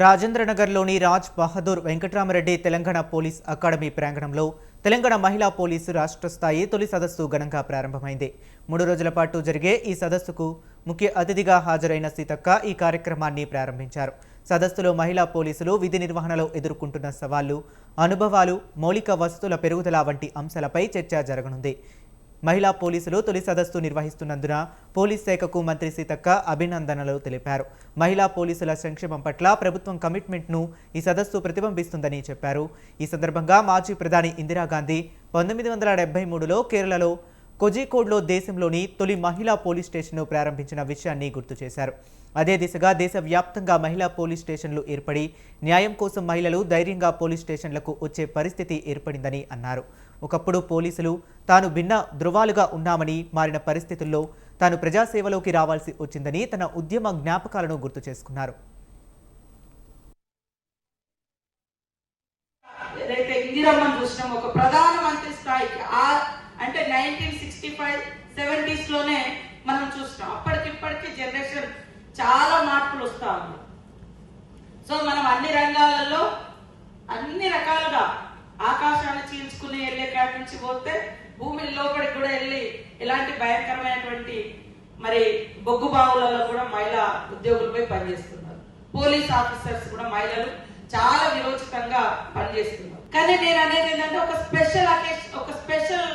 రాజేంద్రనగర్లోని Raj Bahadur Venkatrama Reddy Telangana police academy ప్రాంగణంలో తెలంగాణ మహిళా police రాష్ట్ర స్థాయి తొలి సదస్సు ఘనంగా ప్రారంభమైంది. 3 రోజుల పాటు జరిగే ఈ సదస్సుకు ముఖ్య అతిథిగా హాజరైన సీతక్క ఈ కార్యక్రమాన్ని ప్రారంభించారు. సదస్సులో మహిళా పోలీసులు విధి నిర్వహణలో ఎదుర్కొంటున్న సవాళ్లు, అనుభవాలు, మౌలిక వసతుల పెరుగుదల వంటి అంశాలపై చర్చ జరగనుంది. మహిళా పోలీసులు తొలి సదస్సు నిర్వహిస్తున్నందున పోలీస్ శాఖకు మంత్రి సీతక్క అభినందనలు తెలిపారు. మహిళా పోలీసుల సంక్షేమం పట్ల ప్రభుత్వం కమిట్మెంట్ను ఈ సదస్సు ప్రతిబింబిస్తుందని చెప్పారు. ఈ సందర్భంగా మాజీ ప్రధాని ఇందిరాగాంధీ 1973లో కేరళలో కోజికోడ్లో దేశంలోని తొలి మహిళా పోలీస్ స్టేషన్ను ప్రారంభించిన విషయాన్ని గుర్తు చేశారు. అదే దిశగా దేశవ్యాప్తంగా మహిళా పోలీస్ స్టేషన్లు ఏర్పడి న్యాయం కోసం మహిళలు ధైర్యంగా పోలీస్ స్టేషన్లకు వచ్చే పరిస్థితి ఏర్పడిందని అన్నారు. ఒకప్పుడు పోలీసులు తాను భిన్న ధృవాలుగా ఉన్నామని, మారిన పరిస్థితుల్లో తాను ప్రజాసేవలోకి రావాల్సి వచ్చిందని తన ఉద్యమ జ్ఞాపకాలను గుర్తు చేసుకున్నారు. ఒక ప్రధానమంత్రి స్థాయికి అంటే 1965-70s లోనే మనం చూస్తాం. అప్పటికిప్పటికీ జనరేషన్ చాలా మార్పులు వస్తా ఉంది. సో మనం అన్ని రంగాలలో అన్ని రకాలుగా ఆకాశాన్ని చీల్చుకుని వెళ్ళే కాడి నుంచి పోతే భూమి లోపలికి కూడా వెళ్ళి ఇలాంటి భయంకరమైనటువంటి బొగ్గు బావులలో కూడా మహిళా ఉద్యోగులపై పనిచేస్తున్నారు. పోలీస్ ఆఫీసర్స్ కూడా మహిళలు చాలా విరోచితంగా పనిచేస్తున్నారు. కానీ నేను అనేది ఏంటంటే ఒక స్పెషల్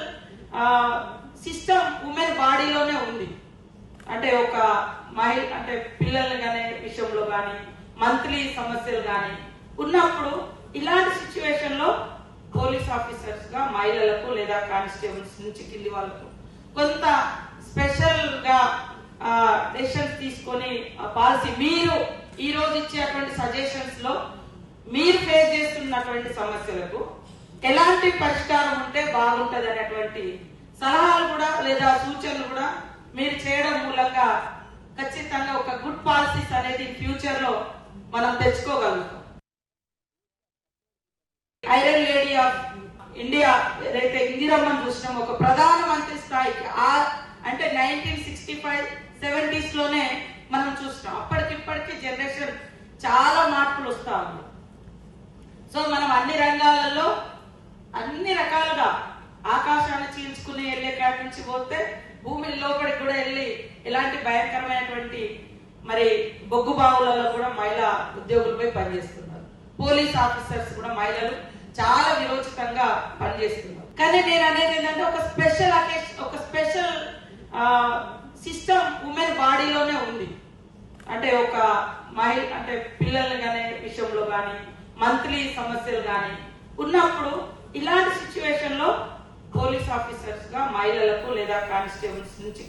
సిస్టమ్ ఉమెన్ బాడీలోనే ఉంది. అంటే ఒక మహిళ అంటే పిల్లలు కానీ విషయంలో కానీ మంత్లీ సమస్యలు కానీ ఉన్నప్పుడు ఇలాంటి సిచ్యువేషన్ లో పోలీస్ ఆఫీసర్స్ గా మహిళలకు లేదా కానిస్టేబుల్స్ నుంచి కింది వాళ్ళకు కొంత స్పెషల్ గా డెసిషన్స్ తీసుకొని పాలసీ మీరు ఈ రోజు ఇచ్చేటువంటి సజెషన్స్ లో మీరు ఫేస్ చేస్తున్నటువంటి సమస్యలకు ఎలాంటి పరిష్కారం ఉంటే బాగుంటది అనేటువంటి సలహాలు కూడా లేదా సూచనలు కూడా మీరు చేయడం మూలంగా ఖచ్చితంగా ఒక గుడ్ పాలసీస్ అనేది ఫ్యూచర్ లో మనం తెచ్చుకోగలుగుతాం. ఐరన్ లేడీ ఆఫ్ ఇండియా ఏదైతే ఇందిరమ్మను చూసినాం, ఒక ప్రధానమంత్రి స్థాయికి అంటే 1965-70s లోనే మనం చూస్తాం. అప్పటికిప్పటికీ జనరేషన్ చాలా మార్పులు వస్తా ఉంది. సో మనం అన్ని రంగాలలో అన్ని రకాలుగా ఆకాశాన్ని చీల్చుకుని వెళ్ళే కాడి నుంచి పోతే భూమి లోపలికి కూడా వెళ్ళి ఇలాంటి భయంకరమైనటువంటి బొగ్గు బావులలో కూడా మహిళా ఉద్యోగులపై పనిచేస్తున్నారు. పోలీస్ ఆఫీసర్స్ కూడా మహిళలు చాలా విరోచితంగా పనిచేస్తున్నారు. కానీ నేను అనేది ఏంటంటే ఒక స్పెషల్ సిస్టమ్ ఉమెన్ బాడీలోనే ఉంది. అంటే ఒక మహిళ అంటే పిల్లలు కానీ విషయంలో కానీ మంత్లీ సమస్యలు కానీ ఉన్నప్పుడు ఇలాంటి సిచ్యువేషన్ లో పోలీస్ ఆఫీసర్స్ గా మహిళలకు లేదా కానిస్టేబుల్స్ నుంచి